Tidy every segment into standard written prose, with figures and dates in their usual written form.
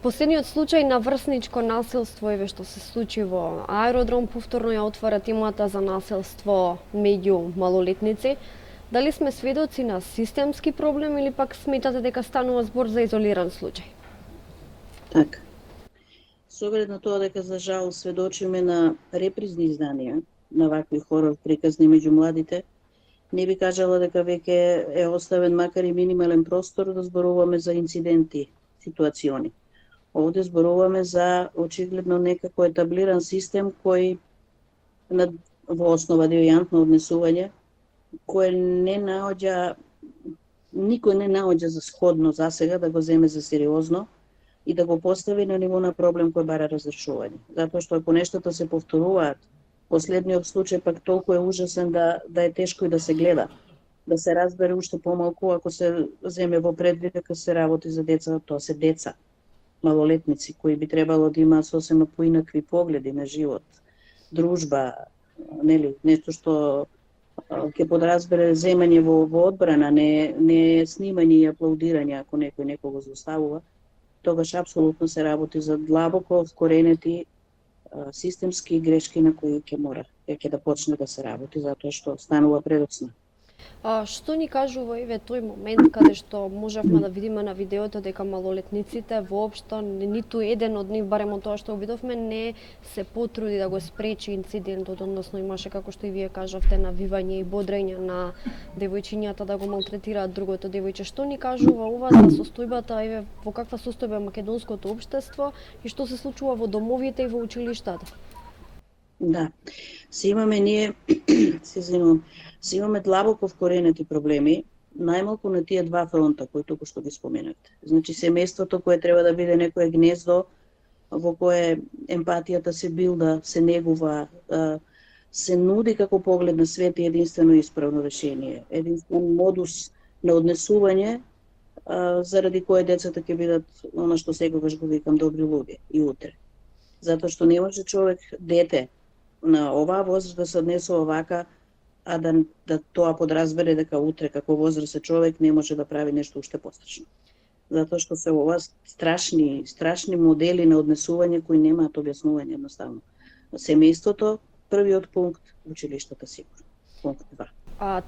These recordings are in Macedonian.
Последниот случај на врсничко насилство што се случи во аеродром повторно ја отвара темата за насилство меѓу малолетници. Дали сме сведоци на системски проблем или пак сметате дека станува збор за изолиран случај? Така. Со оглед на тоа дека за жал сведочиме на репризни изданија на вакви хорор приказни меѓу младите, не би кажала дека веќе е оставен макар и минимален простор да зборуваме за инциденти ситуациони. Овде зборуваме за очигледно некако етаблиран систем кој во основа девијантно однесување, кој никој не наоѓа за сходно за сега да го земе за сериозно и да го постави на ниво на проблем кој бара разрешување. Затоа што ако нештата се повторуваат, последниот случај пак толку е ужасен да е тешко и да се гледа, да се разбере уште помалку ако се земе во предвид дека се работи за деца, тоа се деца, малолетници кои би требало да имаат сосема поинакви погледи на живот, дружба, нели, нешто што ќе подразбере земање во одбрана, не снимање и аплаудирање ако некој некого злоставува, тогаш апсолутно се работи за длабоко вкоренети системски грешки на кои ќе да почне да се работи, затоа што станува предоцна. Што ни кажува и тој момент каде што можевме да видиме на видеото дека малолетниците воопшто ниту еден од нив, барем од тоа што видовме, не се потруди да го спречи инцидентот, односно имаше, како што и вие кажавте, навивање и бодрење на девојчињата да го малтретираат другото девојче. Што ни кажува ова за состојбата, во каква состојба е македонското општество и што се случува во домовите и во училиштата? Да, се имаме длабоко вкоренети проблеми, најмалку на тие два фронта кои току што ги споменавте. Значи, семејството кое треба да биде некое гнездо во кое емпатијата се билда, се негува, се нуди како поглед на свет и единствено исправно решение, единствен модус на однесување, заради кое децата ќе бидат, она што секогаш го викам, добри луѓе и утре. Затоа што не може човек, дете, на оваа возраст да се однесува вака, а да тоа подразбере дека утре како возрастен човек не може да прави нешто уште пострашно. Затоа што се ова страшни модели на однесување кои немаат објаснување едноставно. Семејството, првиот пункт, училиштата сигурно. Пункт 2.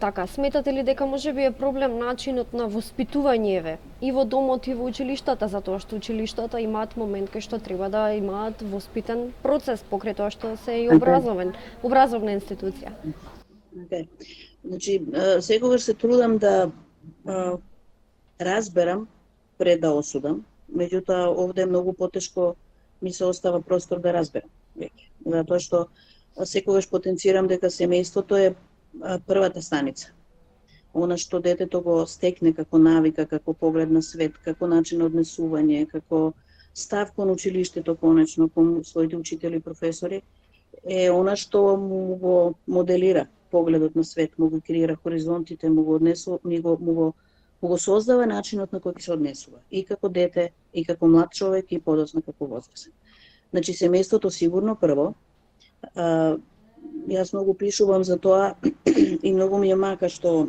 Така, сметате ли дека можеби е проблем начинот на воспитување и во домот и во училиштата, затоа што училиштата имаат момент кај што треба да имаат воспитен процес покрај тоа што се и образовна институција? Значи, секогаш се трудам да разберам пред да осудам, меѓутоа овде е многу потешко ми се остава простор да разберам веќе. Затоа што секогаш потенцирам дека семејството е првата станица. Она што детето го стекне како навика, како поглед на свет, како начин на однесување, како став кон училиштето конечно, кон своите учители и професори, е она што му го моделира погледот на свет, му го креира хоризонтите, му го создава начинот на кој ќе се однесува. И како дете, и како млад човек, и подоцна како возрастен. Значи, семејството сигурно прво. Јас многу пишувам за тоа и многу ми е мака што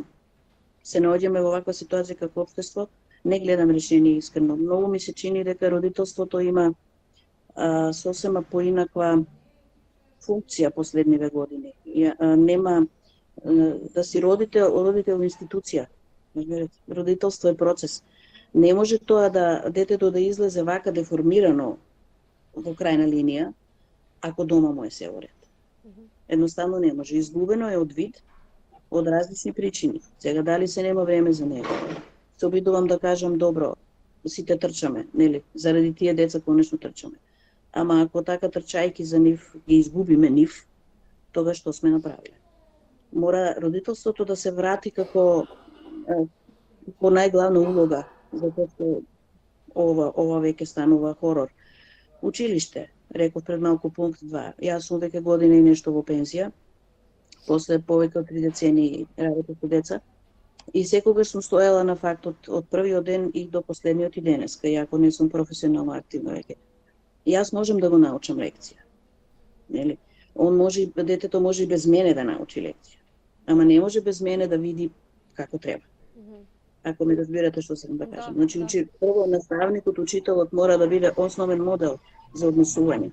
се наоѓаме во ваква ситуација како општество. Не гледам решение искрено. Многу ми се чини дека родителството има сосема поинаква функција последниве години. Нема да си родител институција. Родителство е процес. Не може тоа да детето да излезе вака деформирано во крајна линија, ако дома му е се уред. Едноставно не може. Изгубено е од вид, од различни причини. Сега дали се нема време за него. Се обидувам да кажам, добро, сите трчаме, нели? Заради тие деца конечно трчаме. Ама ако така трчајки за нив, ги изгубиме нив, тога што сме направиле? Мора родителството да се врати како по најглавна улога, затоа што ова веќе станува хорор. Училиште, реков пред малку пункт 2. Јас сум веќе година и нешто во пензија, после повеќе од 3 децении работа со деца, и секогаш сум стоела на фактот од првиот ден и до последниот и денеска, иако не сум професионално активна веќе. Јас можам да го научам лекција. Нели? Детето може и без мене да научи лекција, ама не може без мене да види како треба. Ако ме разбирате што сакам да кажам. Да, Значи, да. прво наставникот, учителот мора да биде основен модел за однесување.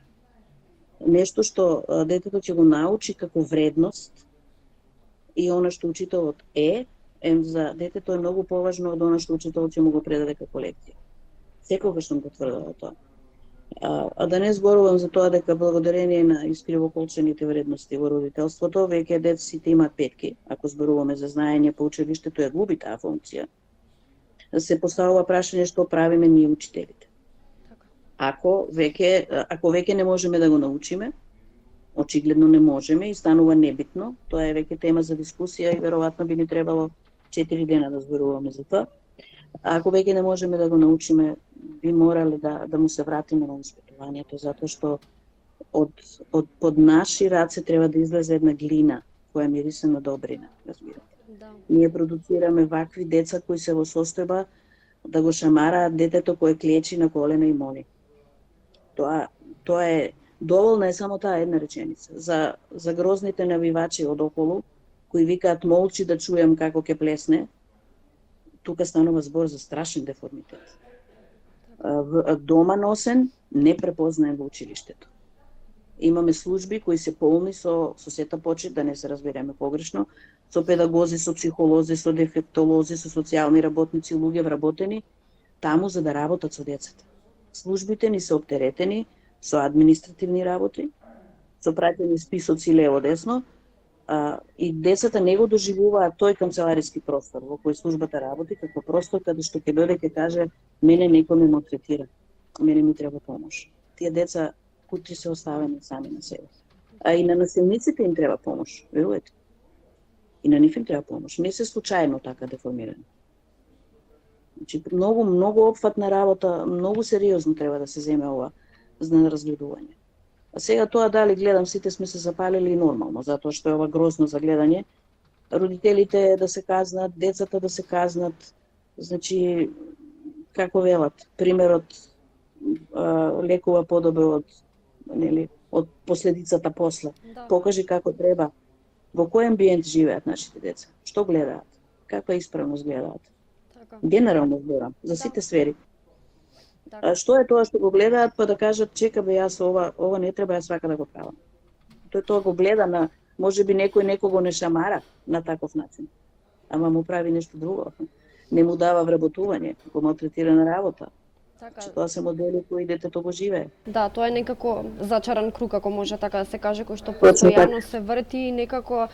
Нешто што детето ќе го научи како вредност и она што учителот за детето е многу поважно од она што учителот ќе му го предаде како лекција. Секогаш сум го тврдела тоа. А да не зборувам за тоа дека благодарение на искривоколчените вредности во родителството, веќе деците имаат петки, ако зборуваме за знаење по училиштето, ја губи таа функција. Се поставува прашање што правиме ние учителите. Ако веќе не можеме да го научиме, очигледно не можеме и станува небитно, тоа е веќе тема за дискусија и веројатно би ни требало 4 дена да зборуваме за тоа. Ако веќе не можеме да го научиме, би морале да му се вратиме на воспитувањето, затоа што под наши раце треба да излезе една глина која мирисе на добрина, разбирате. Да. Ние продуцираме вакви деца кои се во состојба да го шамараат детето кое клечи на колена и моли. Тоа е доволна е само таа една реченица. За грозните навивачи од околу кои викаат молчи да чуем како ќе плесне, тука станува збор за страшен деформитет. Дома носен, не препознаем во училиштето. Имаме служби кои се полни со сета почит, да не се разбереме погрешно, со педагози, со психолози, со дефектолози, со социјални работници, луѓе вработени таму за да работат со децата. Службите ни се оптеретени со административни работи, со пратени списоци лево-десно, и децата не го доживуваат тој канцелариски простор во кој службата работи, како простор каде што ќе дојде ќе каже мене некој ме малтретира, мене ми треба помош. Тие деца кутри се оставени сами на себе. А и на насилниците им треба помош, верувате? И на нив им треба помош. Не се случајно така деформирани. Значи, многу опфатна работа, многу сериозно треба да се земе ова за разгледување. А сега тоа дали гледам, сите сме се запалили и нормално, затоа што е ова грозно за гледање. Родителите да се казнат, децата да се казнат, значи, како велат, примерот лекува подобе од последицата после. Да. Покажи како треба. Во кој амбиент живеат нашите деца? Што гледаат? Каква исправност гледаат? Така. Генерално зборам, за сите сфери. Така. Што е тоа што го гледаат, па да кажат, чека бе, јас ова не треба, јас вака да го правам. Тоа го гледа на, можеби некој некого не шамара на таков начин, ама му прави нешто друго. Не му дава вработување, го малтретира на работа. Така. Тоа се модели кои детето го живее. Да, тоа е некако зачаран круг, ако може така да се каже, кој што Точно постојано се врти и некако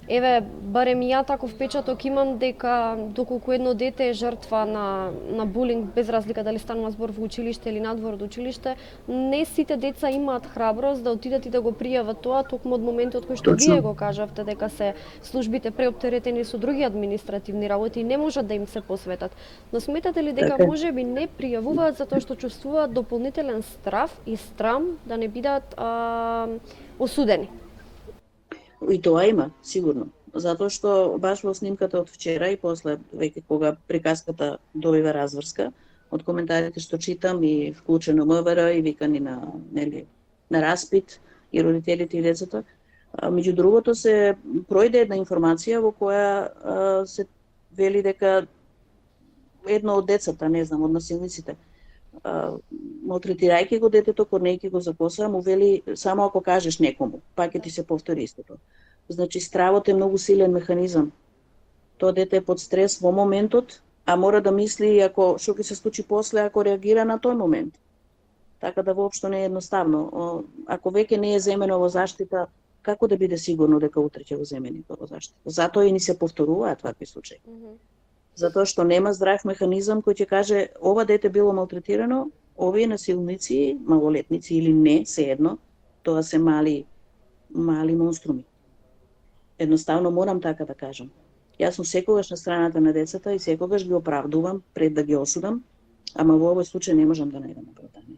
еве, барем ја таков впечаток имам дека доколку едно дете е жртва на булинг, без разлика дали станува збор во училиште или надвор од училиште, не сите деца имаат храброст да отидат и да го пријават тоа, токму од моментот кој што вие го кажавте дека се службите преоптеретени со други административни работи и не можат да им се посветат. Но сметате ли дека можеби не пријавуваат затоа што чувствуваат дополнителен страв и срам да не бидат осудени? И тоа има, сигурно. Затоа што баш во снимката од вчера и после, веќе кога приказката добива разврска, од коментарите што читам и вклучено МВР и викани на распит и родителите и децата, меѓу другото се пројде една информација во која се вели дека едно од децата, не знам, од насилниците, малтретирајќи го детето, корнејќи го за коса, му вели само ако кажеш некому, па ќе ти се повтори истото. Значи стравот е многу силен механизам. Тоа дете е под стрес во моментот, а мора да мисли ако што ќе се случи после ако реагира на тој момент. Така да воопшто не е едноставно. Ако веќе не е земено во заштита, како да биде сигурно дека утре ќе го земе во заштита? Затоа и ни се повторуваат вакви случаи. Затоа што нема здрав механизам кој ќе каже ова дете било малтретирано, овие насилници, малолетници или не, сеедно, тоа се мали монструми. Едноставно морам така да кажам. Јас сум секогаш на страната на децата и секогаш ги оправдувам пред да ги осудам, ама во овој случај не можам да најдам оправдание.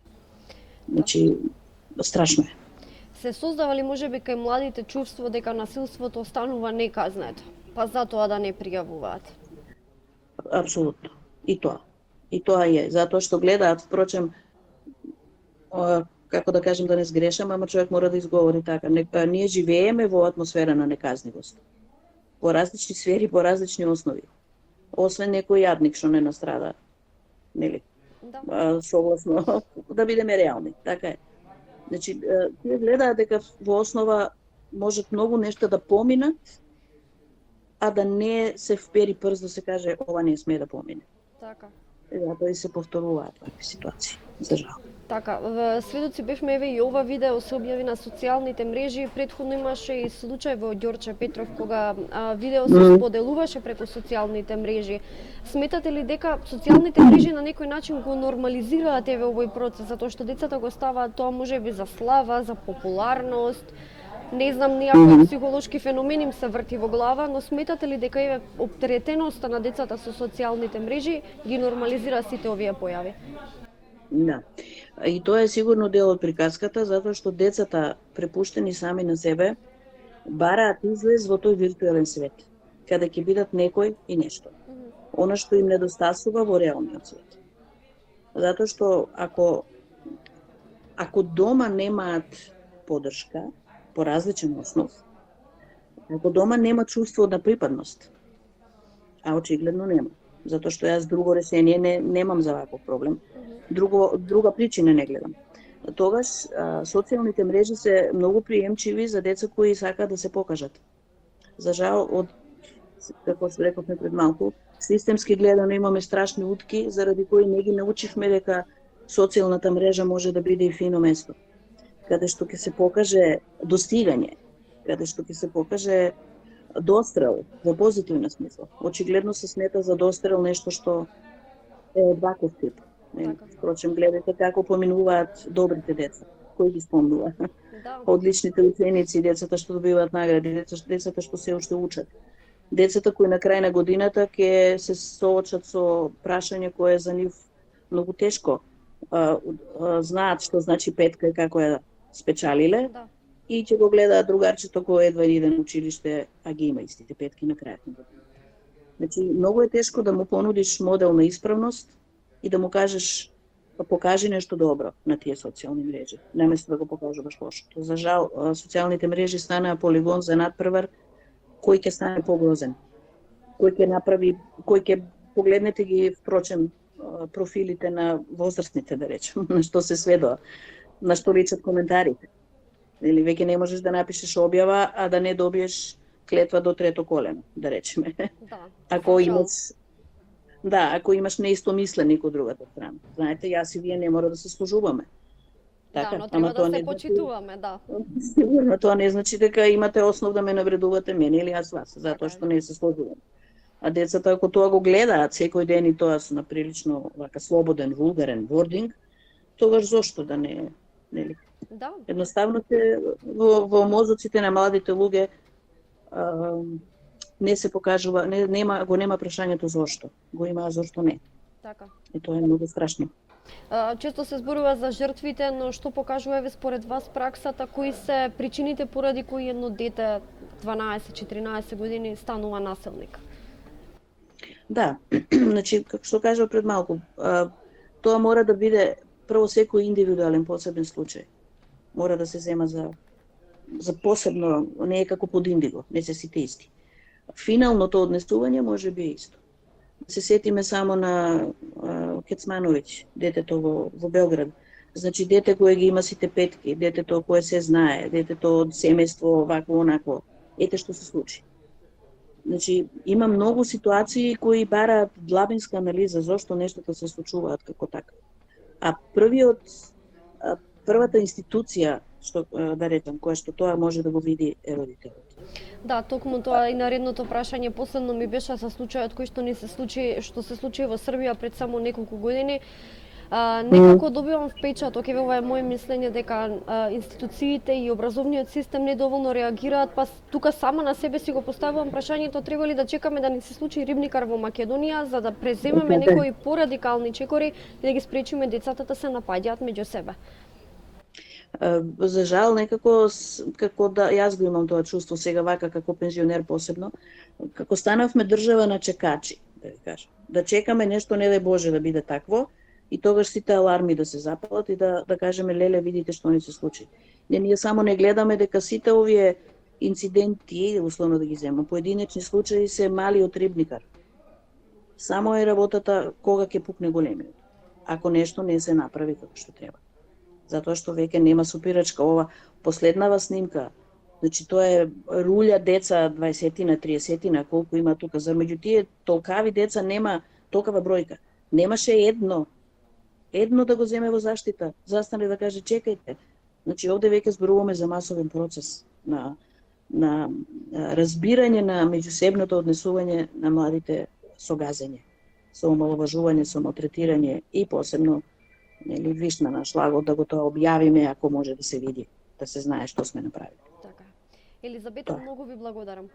Значи, страшно е. Се создава ли можеби кај младите чувство дека насилството останува неказнето, па затоа да не пријавуваат? Апсолутно. И тоа е. Затоа што гледаат, впрочем, како да кажем да не сгрешам, ама човек мора да изговори така. Ние живееме во атмосфера на неказнивост. По различни сфери, по различни основи. освен некој јадник што не настрада. Нели? Да. Согласно, да бидеме реални, така е. Значи, тие гледаат дека во основа можат многу нешта да поминат, а да не се впери прст да се каже ова не смее да помине. Така. Затоа и се повторуваат такви ситуации, за жал. Така, сведоци бевме еве и ова видео се објави на социјалните мрежи, претходно имаше и случај во Ѓорче Петров кога видео се споделуваше преку социјалните мрежи. Сметате ли дека социјалните мрежи на некој начин го нормализираат еве овој процес, затоа што децата го ставаат тоа можеби за слава, за популарност? Не знам, некои психолошки феномени им се врти во глава, но сметате ли дека еве оптеретеноста на децата со социјалните мрежи ги нормализира сите овие појави? Да. И тоа е сигурно дел од приказката, затоа што децата, препуштени сами на себе, бараат излез во тој виртуелен свет, каде ќе бидат некој и нешто. Она што им недостасува во реалниот свет. Затоа што ако дома немаат поддршка, по различен основ, ако дома нема чувство на припадност, а очигледно нема, затоа што јас друго решение немам за ваков проблем, друга причина не гледам. Тогаш социјалните мрежи се многу приемчиви за деца кои сакаат да се покажат. За жал, како што рековме пред малку, системски гледано имаме страшни утки, заради кои не ги научивме дека социјалната мрежа може да биде и фино место, каде што ќе се покаже достигање, каде што ќе се покаже дострел во позитивна смисла. Очигледно се смета за дострел нешто што е од ваков тип. Впрочем, гледате како поминуваат добрите деца, кои ги спомнува. Одличните ученици, децата што добиваат награди, децата што се уште учат. Децата кои на крај на годината ќе се соочат со прашање кое е за нив многу тешко. Знаат што значи петка и како ја спечалиле, и ќе го гледаат другарчето кој едва иде на училиште, а ги има истите петки на крајот на годината. Значи, многу е тешко да му понудиш модел на исправност и да му кажеш покажи нешто добро на тие социјални мрежи, наместо да го покажуваш лошото. За жал, социјалните мрежи станаа полигон за надпревар кој ќе стане погрозен, кој ќе направи, кој ќе погледнете ги, впрочем, профилите на возрастните, да речем, на што се сведоа, на што личат коментарите. Или веќе не можеш да напишеш објава, а да не добиеш клетва до трето колено, да речеме. Ако имаш неистомисленик од другата страна. Знаете, јас и вие не мора да се служуваме. Така, но треба да се почитуваме, да. Сигурно, тоа не значи дека имате основ да ме навредувате мене или јас вас, затоа што не се служуваме. А децата, ако тоа го гледаат секој ден и тоа на прилично вака слободен, вулгарен вординг, тогаш зошто да не, нели? Да. Едноставно во мозоците на младите луѓе не се покажува, го нема прашањето зошто. Го има зошто не. Така. И тоа е многу страшно. Често се зборува за жртвите, но што покажува еве според вас праксата, кои се причините поради кои едно дете 12-14 години станува насилник? Да, значи, како што кажав пред малку, тоа мора да биде прво секој индивидуален посебен случај. Мора да се зема за посебно, не е како под индиго, не се сите исти. Финалното однесување може би е исто. Се сетиме само на Кецмановиќ, детето во Белград. Значи, дете кое ги има сите петки, детето кое се знае, детето од семејство вакво онако. Ете што се случи. Значи, има многу ситуации кои бараат длабинска анализа зошто нештата се случуваат како така. А првата институција, што да речам, која што тоа може да го види е родителот. Да, токму тоа и наредното прашање последно ми беше за случајот кој што се случи во Србија пред само неколку години. Некако добивам впечаток, еве ова е моје мислење, дека институциите и образовниот систем недоволно реагираат, па тука сама на себе си го поставувам прашањето, треба ли да чекаме да ни се случи рибникар во Македонија за да преземеме некои порадикални чекори и да ги спречиме децата да се напаѓаат меѓу себе? За жал, некако, како да јас го имам тоа чувство сега вака како пензионер посебно, како станавме држава на чекачи, да ви кажам. Да чекаме нешто, не дај Боже да биде такво, и тогаш сите аларми да се запалат и да кажеме леле, видите што ни се случи. Ние само не гледаме дека сите овие инциденти, условно да ги земам, поединечни случаи се мали од рибникар. Само е работата кога ќе пукне големиот. Ако нешто не се направи како што треба. Затоа што веќе нема супирачка. Ова последнава снимка, значи тоа е руља деца 20-тина, 30-тина, колку има тука. За меѓу тие толкави деца нема толкава бројка. Немаше едно да го земе во заштита, застане да каже чекајте. Значи овде веќе зборуваме за масовен процес на разбирање на меѓусебното однесување на младите со газење, со омаловажување, со малтретирање и посебно нели вишна на шлагот да го тоа објавиме ако може да се види, да се знае што сме направили. Така. Елизабета, многу ви благодарам.